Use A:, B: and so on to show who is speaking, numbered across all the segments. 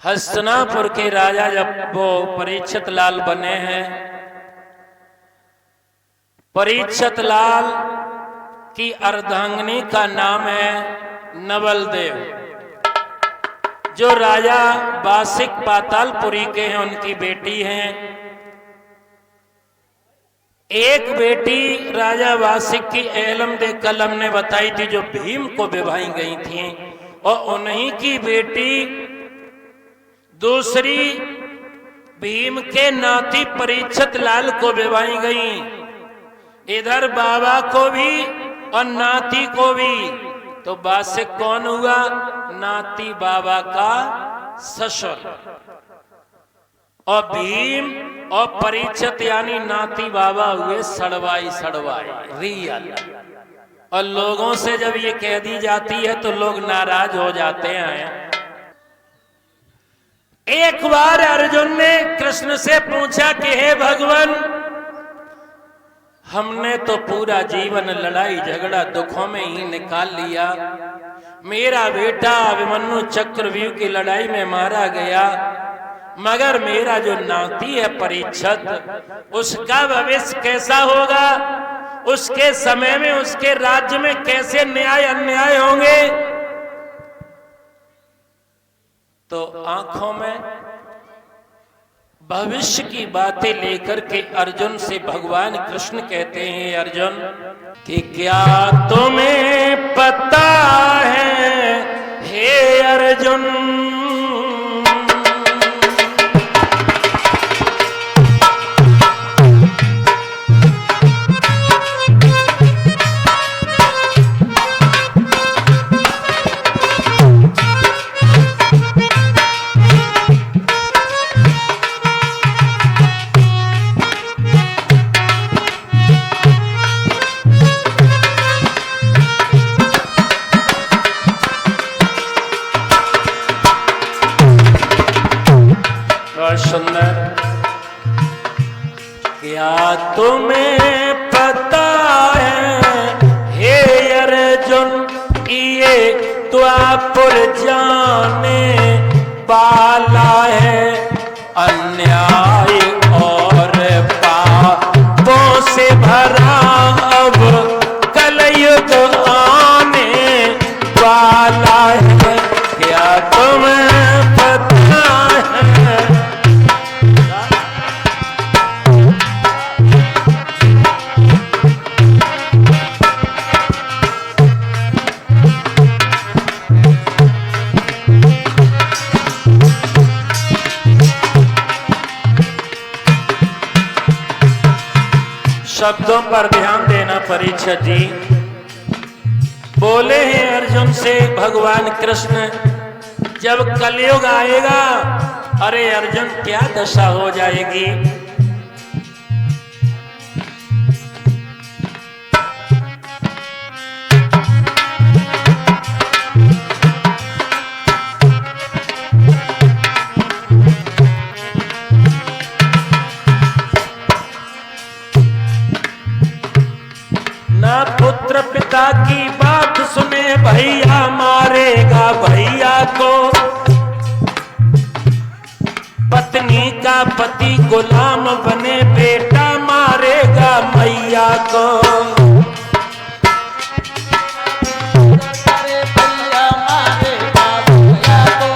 A: हस्तिनापुर के राजा जब वो परीक्षित लाल बने हैं, परीक्षित लाल की अर्धांगिनी का नाम है नवल देव, जो राजा बासिक पातालपुरी के हैं, उनकी बेटी हैं। एक बेटी राजा वासिक की एलम दे कलम ने बताई थी, जो भीम को विवाही गई थी, और उन्हीं की बेटी दूसरी भीम के नाती परीक्षित लाल को विवाही गई। इधर बाबा को भी और नाती को भी। तो बासिक कौन हुआ? नाती बाबा का ससुर। और भीम और परीक्षित यानी नाती बाबा हुए सड़वाई रियल। और लोगों से जब ये कह दी जाती है तो लोग नाराज हो जाते हैं। एक बार अर्जुन ने कृष्ण से पूछा कि हे भगवान, हमने तो पूरा जीवन लड़ाई झगड़ा दुखों में ही निकाल लिया। मेरा बेटा अभिमन्यु चक्रव्यूह की लड़ाई में मारा गया, मगर मेरा जो नाती है परीक्षित, उसका भविष्य कैसा होगा? उसके समय में उसके राज्य में कैसे न्याय अन्याय होंगे? तो आंखों में भविष्य की बातें लेकर के अर्जुन से भगवान कृष्ण कहते हैं, अर्जुन कि क्या तुम्हें पता है हे अर्जुन, सुंदर, क्या तुम्हें पता है हे अर्जुन, ये द्वापर जाने वाला है, अन्याय और पापों से भरा अब कलयुग आने वाला है। क्या तुम्हें पता है? शब्दों पर ध्यान देना परीक्षित जी। बोले हैं अर्जुन से भगवान कृष्ण, जब कलयुग आएगा, अरे अर्जुन क्या दशा हो जाएगी? पुत्र पिता की बात सुने, भैया मारेगा भैया को, पत्नी का पति गुलाम बने, बेटा मारेगा मैया को।
B: भैया मारेगा भैया को,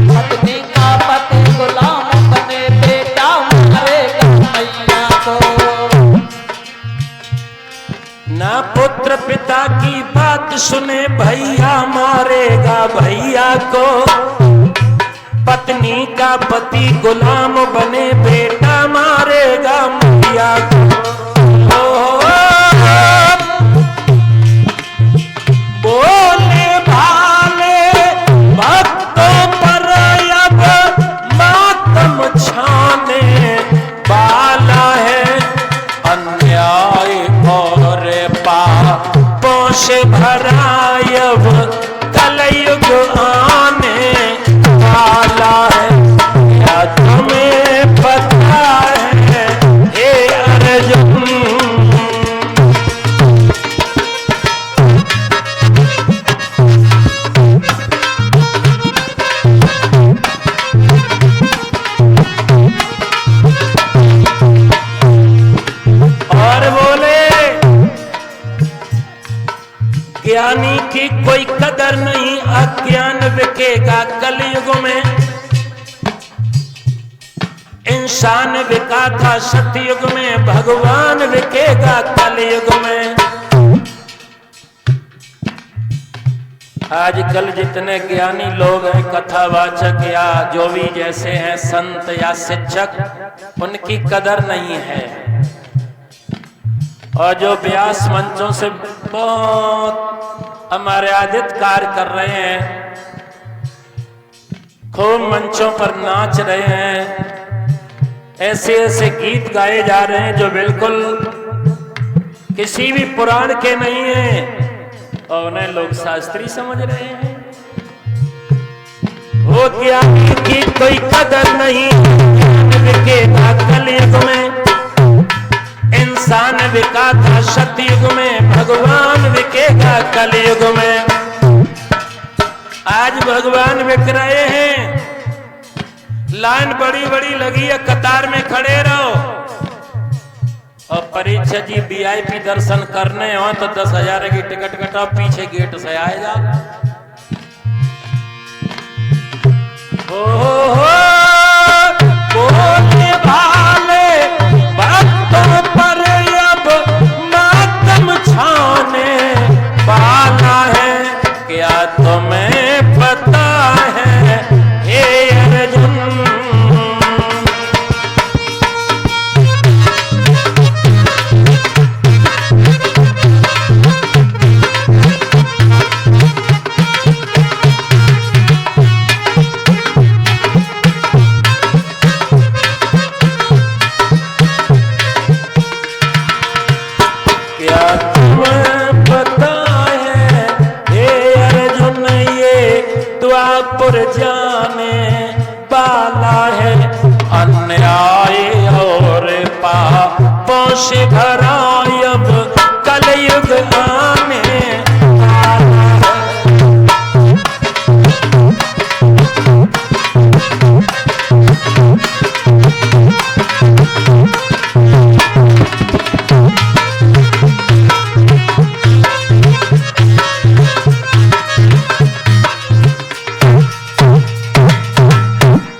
B: पत्नी का पति गुलाम बने, बेटा मारेगा मैया को।
A: ना पुत्र पिता की बात सुने, भैया मारेगा भैया को, पत्नी का पति गुलाम बने, बेटा मारेगा मैया को। बोले भाले भक्तों पर अब मातम छाने वाला है, अन्याय और पापों से भरा अब कलयुग आने वाला है। क्या तुम्हें पता ज्ञानी की कोई कदर नहीं, अज्ञान बिकेगा कलयुग में। इंसान बिका था सतयुग में, भगवान बिकेगा कलयुग में। आजकल जितने ज्ञानी लोग हैं, कथावाचक या जो भी जैसे हैं संत या शिक्षक, उनकी कदर नहीं है। और जो व्यास मंचों से बहुत अमर्यादित कार्य कर रहे हैं, खूब मंचों पर नाच रहे हैं, ऐसे ऐसे गीत गाए जा रहे हैं जो बिल्कुल किसी भी पुराण के नहीं हैं, और उन्हें लोग शास्त्री समझ रहे हैं। वो ज्ञानी की कोई कदर नहीं, बिकेगा कलयुग में। इंसान बिका था सतयुग में, भगवान बिकेगा कलयुग में। आज भगवान बिक रहे हैं, लाइन बड़ी बड़ी लगी है, कतार में खड़े रहो। और परीक्षा जी वीआईपी दर्शन करने हो तो 10,000 की टिकट कटाओ, पीछे गेट से आएगा। बोलने वाले भक्तों पर अब मातम छाने वाला है, क्या तुम्हें पता है हे अर्जुन। जाने वाला है, अन्याय और पापों से भरा अब कलयुग आने वाला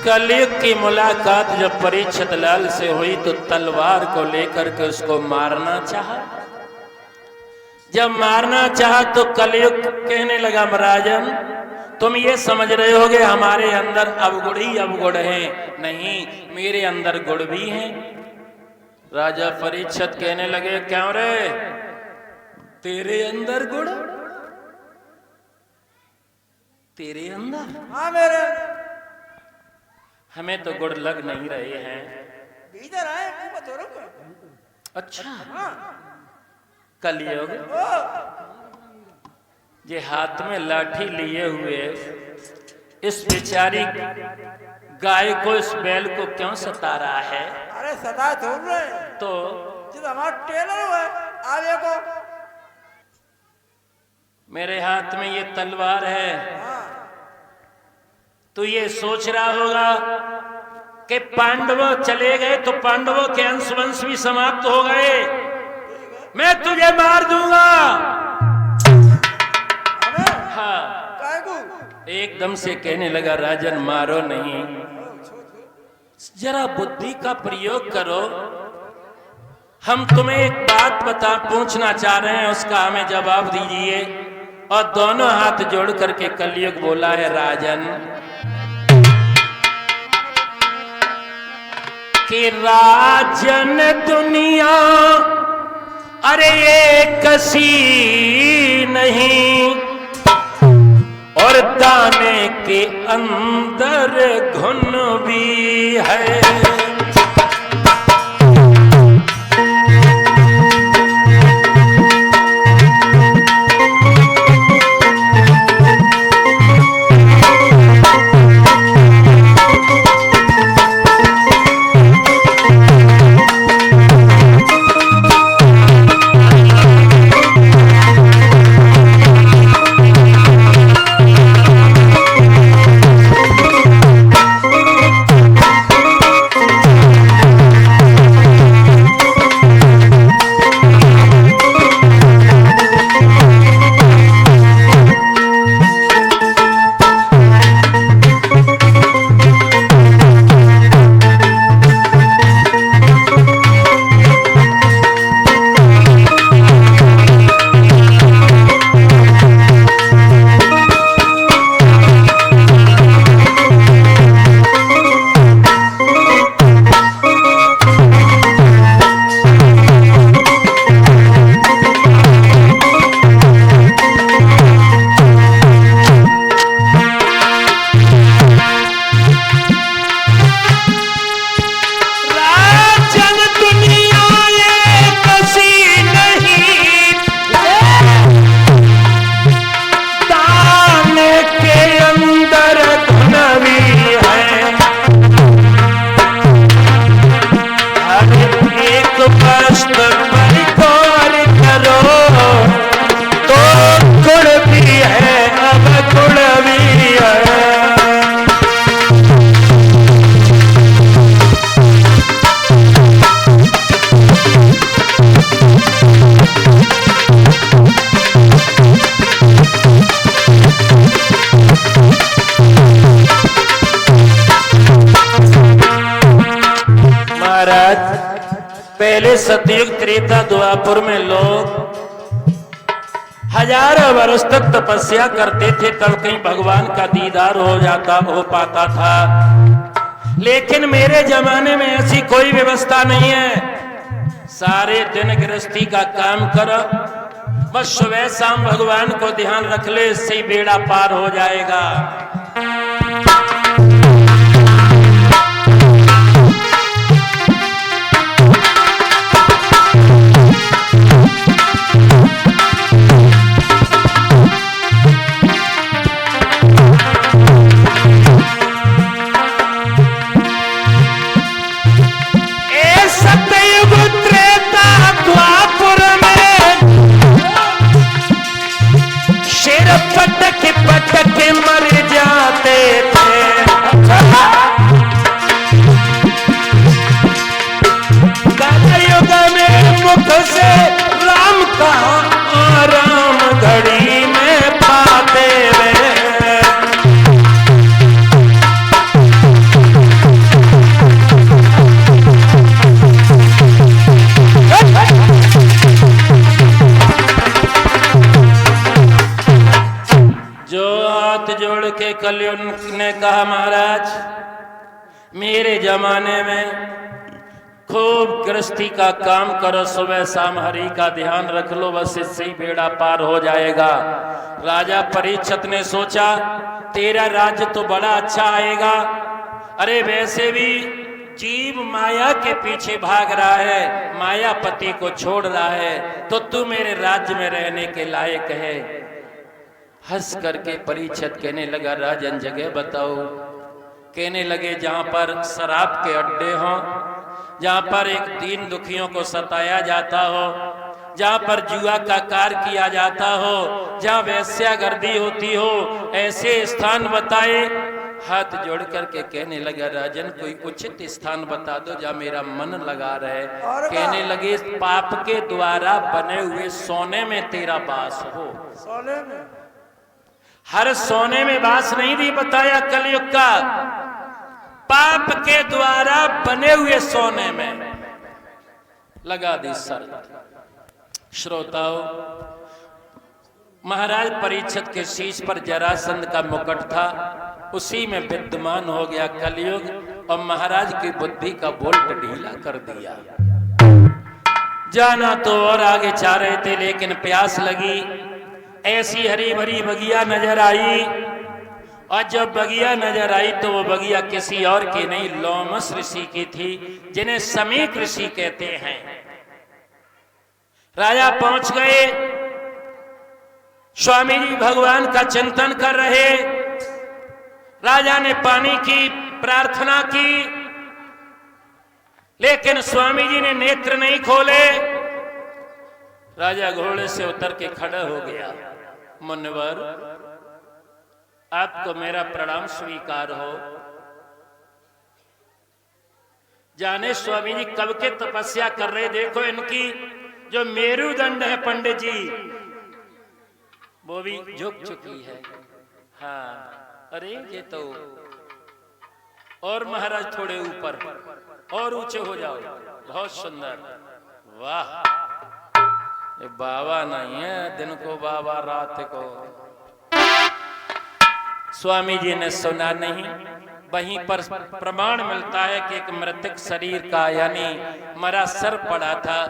A: कलयुग की मुलाकात जब परीक्षित लाल से हुई तो तलवार को लेकर के उसको मारना चाहा। जब मारना चाहा तो कलयुग कहने लगा, महाराजन तुम ये समझ रहे होगे हमारे अंदर अवगुण ही अवगुण है। नहीं, मेरे अंदर गुण भी हैं। राजा परीक्षित कहने लगे, क्यों रे, तेरे अंदर गुण? तेरे अंदर?
C: हाँ मेरे।
A: हमें तो गुड़ लग नहीं रहे हैं।
C: इधर आए,
A: अच्छा, कलयुग ये हाथ में लाठी लिए हुए इस बेचारी गाय को, इस बैल को क्यों सता रहा है?
C: अरे सता थोड़ रहे
A: तो
C: हमारा टेलर हुआ आगे को।
A: मेरे हाथ में ये तलवार है। तो ये सोच रहा होगा कि पांडव चले गए तो पांडवों के अंश वंश भी समाप्त हो गए, मैं तुझे मार दूंगा। हाँ, एकदम से कहने लगा, राजन मारो नहीं, जरा बुद्धि का प्रयोग करो। हम तुम्हें एक बात पूछना चाह रहे हैं, उसका हमें जवाब दीजिए। और दोनों हाथ जोड़ करके कलयुग बोला है, राजन कि राजन दुनिया अरे ये कसी नहीं, और दाने के अंदर घुन भी है। महाराज, पहले सतयुग त्रेता द्वापर में लोग हजारों वर्ष तक तपस्या करते थे, तब कहीं भगवान का दीदार हो पाता था। लेकिन मेरे जमाने में ऐसी कोई व्यवस्था नहीं है। सारे दिन गृहस्थी का काम करो, बस सुबह शाम भगवान को ध्यान रख ले, इससे ही बेड़ा पार हो जाएगा। कलयुग ने कहा महाराज, मेरे जमाने में खूब गृहस्थी का काम करो, सुबह शाम हरि का ध्यान रख लो, बस इससे ही बेड़ा पार हो जाएगा। राजा परीक्षित ने सोचा तेरा राज्य तो बड़ा अच्छा आएगा, अरे वैसे भी जीव माया के पीछे भाग रहा है, मायापति को छोड़ रहा है, तो तू मेरे राज्य में रहने के लायक है। हंस करके परीक्षित कहने लगा राजन जगह बताओ। कहने लगे जहां पर शराब के अड्डे हों, जहां पर एक दीन दुखियों को सताया जाता हो, जहां पर जुआ का कार किया जाता हो, जहां वेश्यागर्दी होती हो, ऐसे स्थान बताए। हाथ जोड़ करके कहने लगा राजन कोई उचित स्थान बता दो जहां मेरा मन लगा रहे। कहने लगे पाप के द्वारा बने हुए सोने में तेरा वास हो।
C: सोने में?
A: हर सोने में वास नहीं दी बताया कलयुग का, पाप के द्वारा बने हुए सोने में लगा दी शर्त। श्रोताओं, महाराज परीक्षित के शीश पर जरासंध का मुकुट था, उसी में विद्यमान हो गया कलयुग और महाराज की बुद्धि का बोल्ट ढीला कर दिया। जाना तो और आगे चाह रहे थे, लेकिन प्यास लगी। ऐसी हरी भरी बगिया नजर आई, और जब बगिया नजर आई तो वो बगिया किसी और की नहीं, लोमस ऋषि की थी, जिन्हें समीक ऋषि कहते हैं। राजा पहुंच गए, स्वामी जी भगवान का चिंतन कर रहे। राजा ने पानी की प्रार्थना की, लेकिन स्वामी जी ने नेत्र नहीं खोले। राजा घोड़े से उतर के खड़ा हो गया। मुनिवर, आपको मेरा प्रणाम स्वीकार हो। जाने स्वामी जी कब के तपस्या कर रहे, देखो इनकी जो मेरुदंड है पंडित जी वो भी झुक चुकी है। हाँ, अरे ये तो और महाराज थोड़े ऊपर और ऊंचे हो जाओ, बहुत सुंदर। वाह, ये बाबा नहीं है दिन को बाबा रात को। स्वामी जी ने सुना नहीं। वहीं पर प्रमाण मिलता है कि एक मृतक शरीर का यानी मरा सर पड़ा था।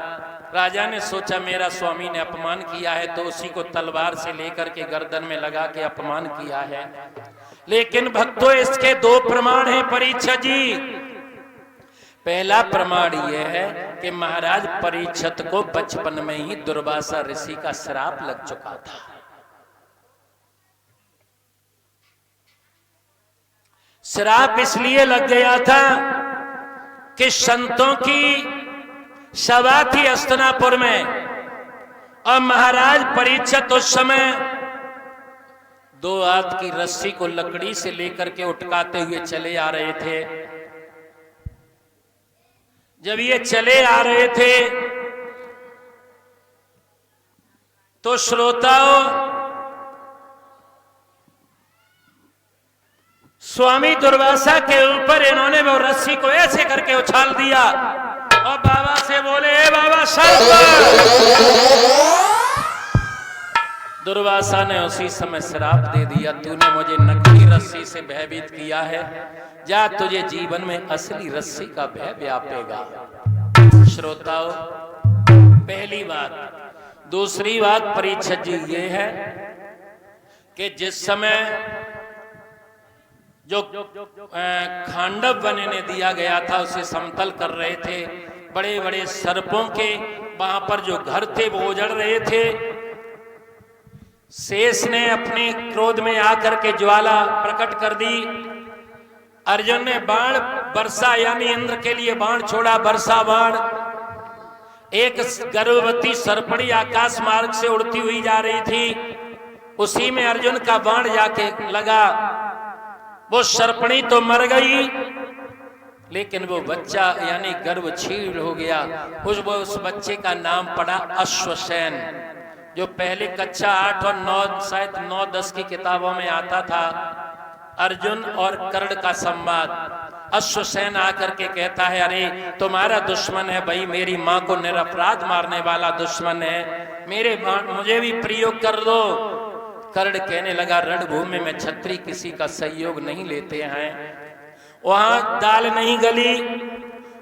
A: राजा ने सोचा मेरा स्वामी ने अपमान किया है, तो उसी को तलवार से लेकर के गर्दन में लगा के अपमान किया है। लेकिन भक्तों, इसके दो प्रमाण हैं परीक्षित जी। पहला प्रमाण यह है कि महाराज परीक्षित को बचपन में ही दुर्वासा ऋषि का श्राप लग चुका था। श्राप इसलिए लग गया था कि संतों की सभा थी हस्तिनापुर में, और महाराज परीक्षित उस समय 2 हाथ की रस्सी को लकड़ी से लेकर के उटकाते हुए चले आ रहे थे। जब ये चले आ रहे थे तो श्रोताओं, स्वामी दुर्वासा के ऊपर इन्होंने वो रस्सी को ऐसे करके उछाल दिया और बाबा से बोले, "ए बाबा सर्प!" दुर्वासा ने उसी समय श्राप दे दिया, तूने मुझे नकली रस्सी से भयभीत किया है, जा तुझे जीवन में असली रस्सी का भय व्यापेगा। श्रोताओं, पहली बात। दूसरी बात परीक्षित जी ये है कि जिस समय जो खांडव बनने दिया गया था उसे समतल कर रहे थे, बड़े बड़े सर्पों के वहां पर जो घर थे वो उजड़ रहे थे। शेष ने अपने क्रोध में आकर के ज्वाला प्रकट कर दी। अर्जुन ने बाण वर्षा यानी इंद्र के लिए बाण छोड़ा, वर्षा बाण। एक गर्भवती सर्पणी आकाश मार्ग से उड़ती हुई जा रही थी, उसी में अर्जुन का बाण जाके लगा। वो सर्पणी तो मर गई, लेकिन वो बच्चा यानी गर्भ छीण हो गया। उस बच्चे का नाम पड़ा अश्वसेन, जो पहले कक्षा 8 और 9 शायद 9-10 की किताबों में आता था। अर्जुन और कर्ण का संवाद। अश्वसेन आकर के कहता है, अरे तुम्हारा दुश्मन है भाई, मेरी माँ को निरपराध मारने वाला दुश्मन है, मेरे मुझे भी प्रयोग कर दो। कर्ण कहने लगा, रणभूमि में क्षत्रिय किसी का सहयोग नहीं लेते हैं, वहां दाल नहीं गली।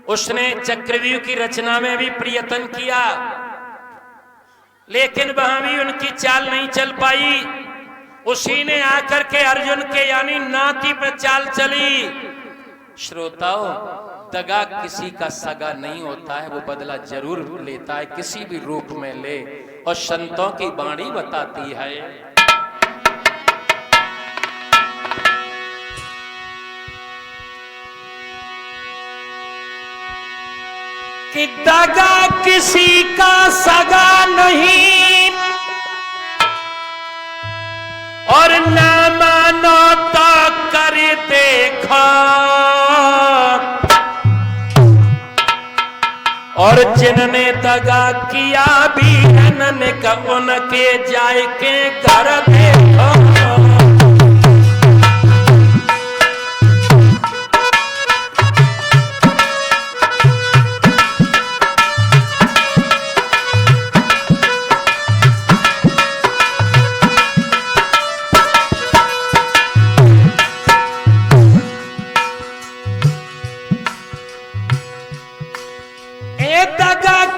A: उसने चक्रव्यूह की रचना में भी प्रयत्न किया, लेकिन वहां भी उनकी चाल नहीं चल पाई। उसी ने आकर के अर्जुन के यानी नाती पर चाल चली। श्रोताओं, दगा किसी का सगा नहीं होता है, वो बदला जरूर लेता है, किसी भी रूप में ले। और संतों की वाणी बताती है कि दगा किसी का सगा नहीं, और ना मानो तो कर देखो, और जिनने दगा किया भी का उनके जाए के घर देखो।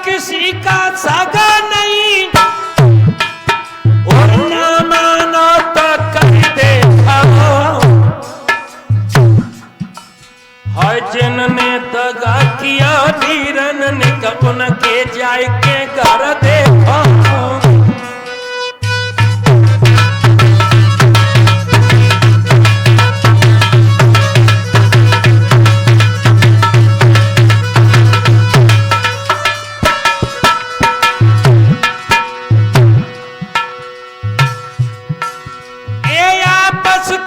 A: किसी का सगा नहीं, और ना मानो तो कर देखो। है जिनने दगा किया वीरन ने उनके जाए के घर देखो।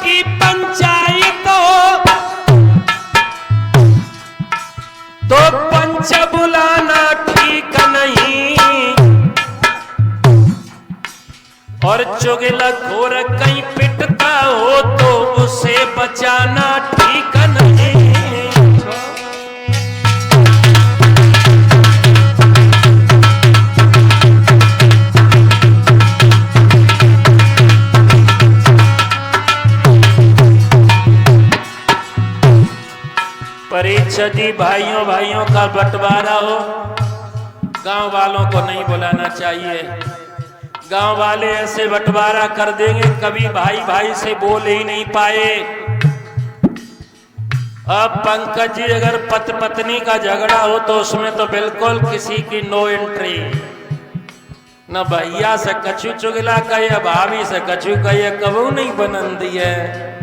A: की पंचायत तो पंच बुलाना ठीक नहीं, और चुगलखोर कहीं पिटता हो तो उसे बचाना ठीक नहीं। परीक्षा जी, भाइयों भाइयों का बंटवारा हो, गांव वालों को नहीं बुलाना चाहिए। गांव वाले ऐसे बंटवारा कर देंगे, कभी भाई भाई से बोल ही नहीं पाए। अब पंकज जी, अगर पति पत्नी का झगड़ा हो तो उसमें तो बिल्कुल किसी की नो एंट्री, न भैया से कछु चुगला कहे, भाभी से कछु कहे, कबू नहीं बनन दी है।